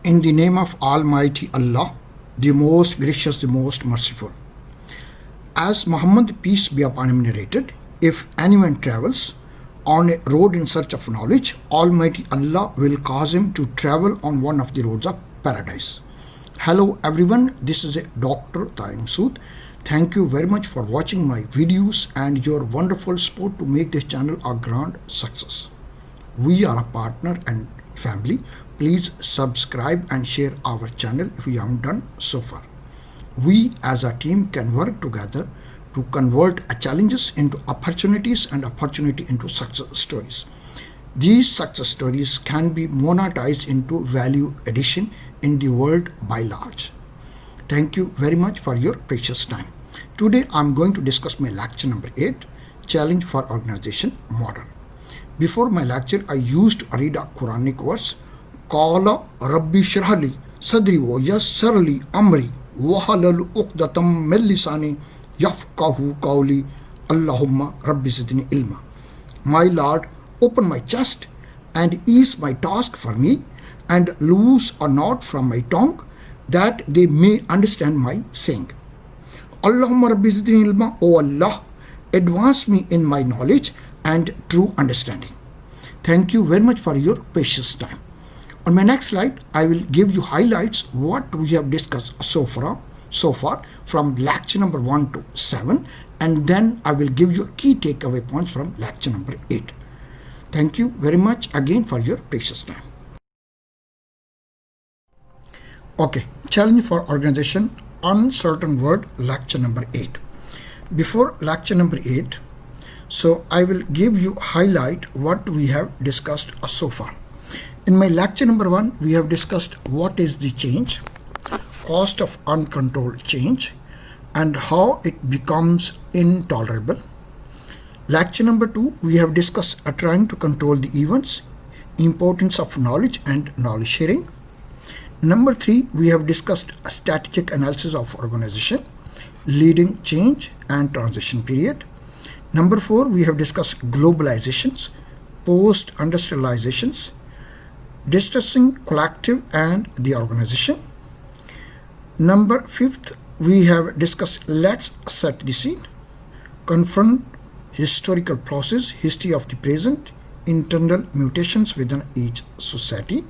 In the name of Almighty Allah, the most gracious, the most merciful. As Muhammad, peace be upon him, narrated, if anyone travels on a road in search of knowledge, Almighty Allah will cause him to travel on one of the roads of paradise. Hello everyone, this is Dr. Tariq Masood. Thank you very much for watching my videos and your wonderful support to make this channel a grand success. We are a partner and family. Please subscribe and share our channel if you haven't done so far. We as a team can work together to convert challenges into opportunities and opportunity into success stories. These success stories can be monetized into value addition in the world by large. Thank you very much for your precious time. Today I'm going to discuss my lecture number 8, Challenge for Organization Model. Before my lecture, I used to read a Quranic verse, Qala Rabbi Shrahli Sadri wa Yassarli Amri Wahalal Uqdatam min lisani Yafqahu Qawli Allahumma Rabbi Zidni Ilma. My Lord, open my chest and ease my task for me, and loose a knot from my tongue, that they may understand my saying. Allahumma Rabbi Zidni Ilma, O Allah, advance me in my knowledge and true understanding. Thank you very much for your precious time. On my next slide, I will give you highlights what we have discussed so far from lecture number 1 to 7, and then I will give you key takeaway points from lecture number 8. Thank you very much again for your precious time. Okay, Challenge for Organization, Uncertain Word, lecture number 8. Before lecture number 8, so I will give you highlight what we have discussed so far. In my lecture number 1, we have discussed what is the change, cost of uncontrolled change, and how it becomes intolerable. Lecture number 2, we have discussed trying to control the events, importance of knowledge and knowledge sharing. Number 3, we have discussed a strategic analysis of organization, leading change and transition period. Number 4, we have discussed globalizations, post-industrializations, distressing collective and the organization. Number 5th, we have discussed let's set the scene, confront historical process, history of the present, internal mutations within each society.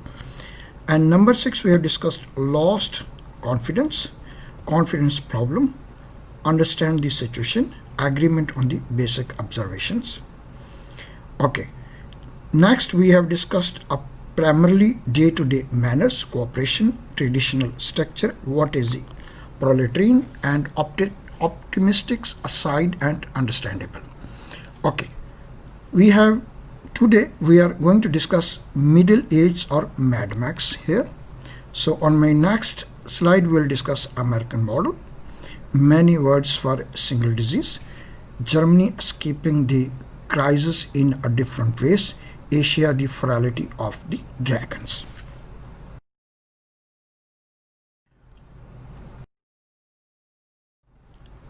And number 6, we have discussed lost confidence, confidence problem, understand the situation, agreement on the basic observations. Okay, next we have discussed a primarily day-to-day manners, cooperation, traditional structure, what is the proletarian, and optimistics aside and understandable. Okay, today we are going to discuss middle age or Mad Max here. So on my next slide we'll discuss American model, many words for single disease, Germany escaping the crisis in a different ways, Asia the frailty of the dragons.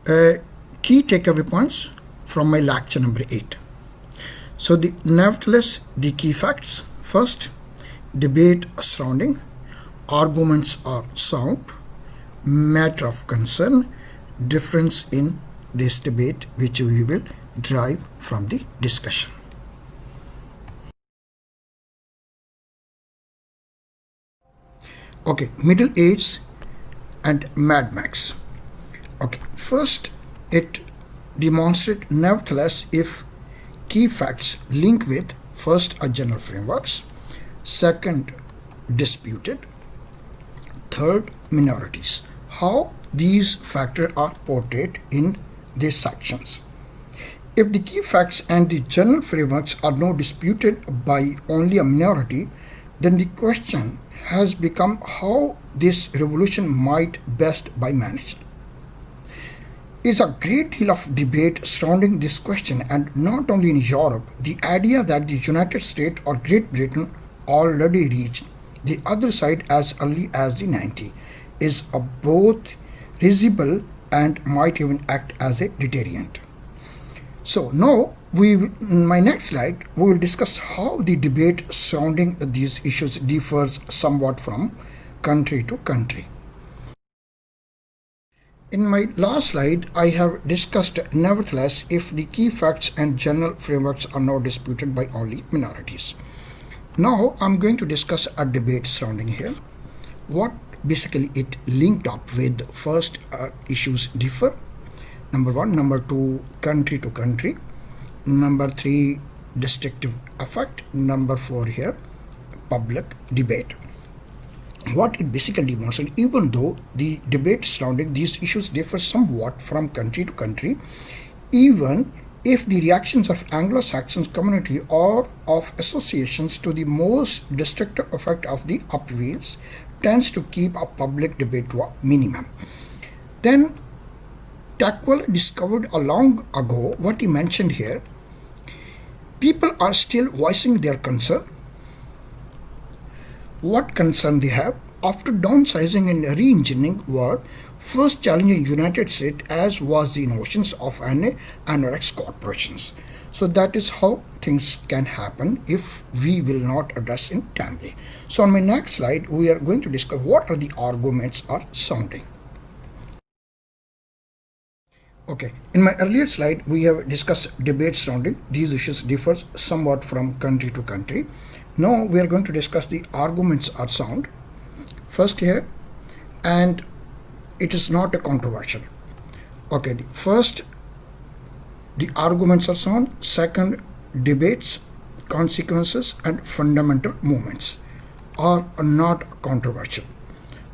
Key takeaway points from my lecture number 8. So nevertheless, the key facts. First, debate surrounding, arguments are sound, matter of concern, difference in this debate which we will derive from the discussion. Okay, middle age and Mad Max. Okay, first it demonstrates nevertheless if key facts link with first a general frameworks, second disputed, third minorities, how these factors are portrayed in these sections. If the key facts and the general frameworks are not disputed by only a minority, then the question has become how this revolution might best be managed. There is a great deal of debate surrounding this question, and not only in Europe. The idea that the United States or Great Britain already reached the other side as early as the 90s is both risible and might even act as a deterrent. So now in my next slide, we will discuss how the debate surrounding these issues differs somewhat from country to country. In my last slide, I have discussed nevertheless if the key facts and general frameworks are not disputed by only minorities. Now I'm going to discuss a debate surrounding here. What basically it linked up with first issues differ. Number one, number two, country to country. Number three, distinctive effect. Number four here, public debate. What it basically demonstrates, even though the debate surrounding these issues differ somewhat from country to country, even if the reactions of Anglo-Saxon community or of associations to the most destructive effect of the upheavals tends to keep a public debate to a minimum. Then Tackwell discovered a long ago what he mentioned here. People are still voicing their concern. What concern they have? After downsizing and re-engineering were first challenging United States, as was the innovations of anorex corporations. So that is how things can happen if we will not address it timely. So on my next slide, we are going to discuss what are the arguments are sounding. Okay, in my earlier slide, we have discussed debates surrounding these issues differ somewhat from country to country. Now we are going to discuss the arguments are sound. First here, and it is not a controversial. Okay, the arguments are sound. Second, debates, consequences, and fundamental movements are not controversial.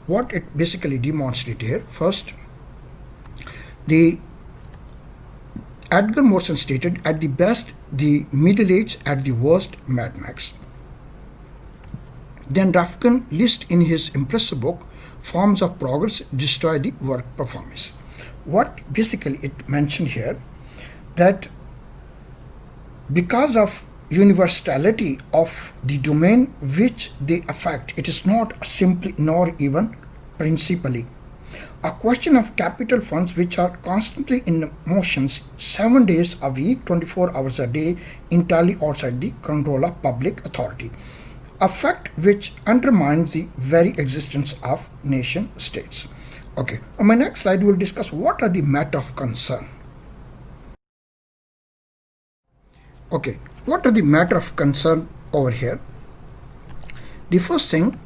What it basically demonstrates here, first, the Edgar Morrison stated, at the best, the Middle Age, at the worst, Mad Max. Then Rifkin lists in his impressive book, Forms of Progress Destroy the Work Performance. What basically it mentioned here, that because of universality of the domain which they affect, it is not simply nor even principally a question of capital funds which are constantly in motions 7 days a week, 24 hours a day, entirely outside the control of public authority. A fact which undermines the very existence of nation states. Okay, on my next slide, we will discuss what are the matter of concern. Okay, what are the matter of concern over here? The first thing,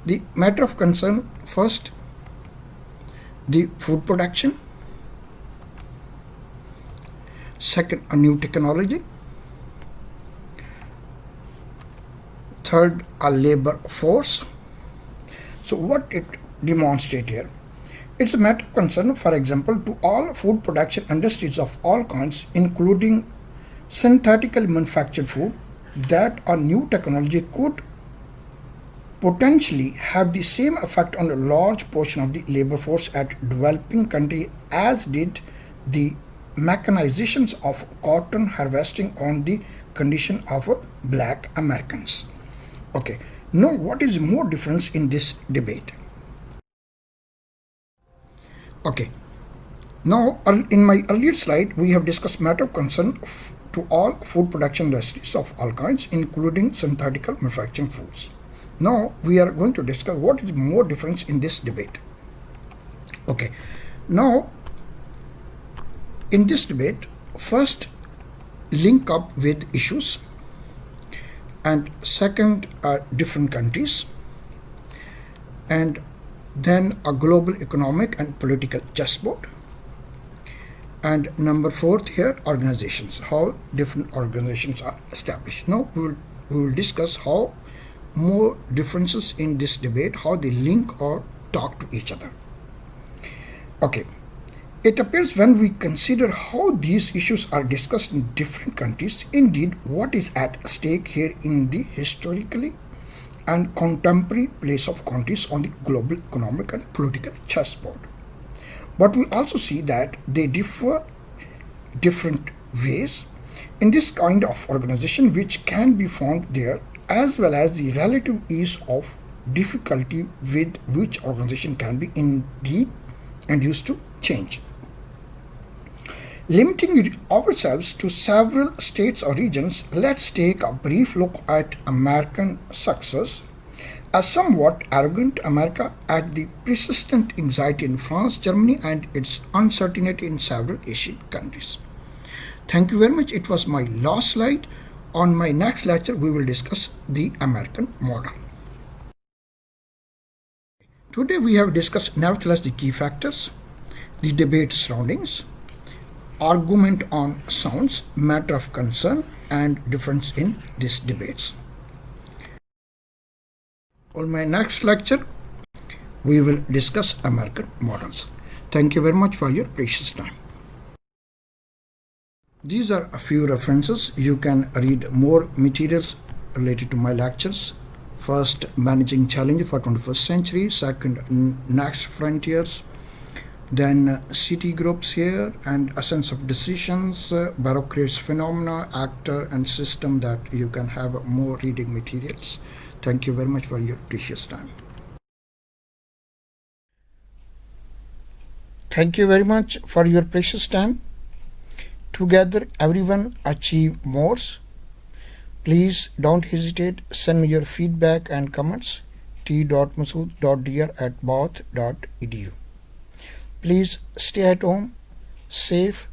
the matter of concern, first, the food production. Second, a new technology. Third, a labor force. So what it demonstrates here, it's a matter of concern, for example, to all food production industries of all kinds, including synthetically manufactured food, that a new technology could potentially have the same effect on a large portion of the labor force at developing country as did the mechanizations of cotton harvesting on the condition of black Americans. Okay, now what is more difference in this debate? Okay, now in my earlier slide, we have discussed matter of concern to all food production industries of all kinds, including synthetical manufacturing foods. Now we are going to discuss what is more difference in this debate. Okay, now in this debate, first link up with issues, and second, different countries, and then a global economic and political chessboard, and number fourth here, organizations, how different organizations are established. Now we will discuss how more differences in this debate, how they link or talk to each other. Okay, it appears when we consider how these issues are discussed in different countries, indeed what is at stake here in the historically and contemporary place of countries on the global economic and political chessboard. But we also see that they differ different ways in this kind of organization which can be found there, as well as the relative ease of difficulty with which organization can be indeed and used to change. Limiting ourselves to several states or regions, let's take a brief look at American success. A somewhat arrogant America at the persistent anxiety in France, Germany, and its uncertainty in several Asian countries. Thank you very much. It was my last slide. On my next lecture, we will discuss the American model. Today we have discussed nevertheless the key factors, the debate surroundings, argument on sounds, matter of concern, and difference in these debates. On my next lecture, we will discuss American models. Thank you very much for your precious time. These are a few references. You can read more materials related to my lectures. First, Managing Challenge for 21st Century. Second, Next Frontiers. Then city groups here and essence of decisions, bureaucracy phenomena, actor and system, that you can have more reading materials. Thank you very much for your precious time. Thank you very much for your precious time. Together, everyone achieve more. Please don't hesitate. Send me your feedback and comments. t.masood.dr@bath.edu. Please stay at home, safe,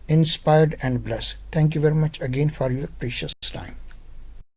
inspired, and blessed. Thank you very much again for your precious time.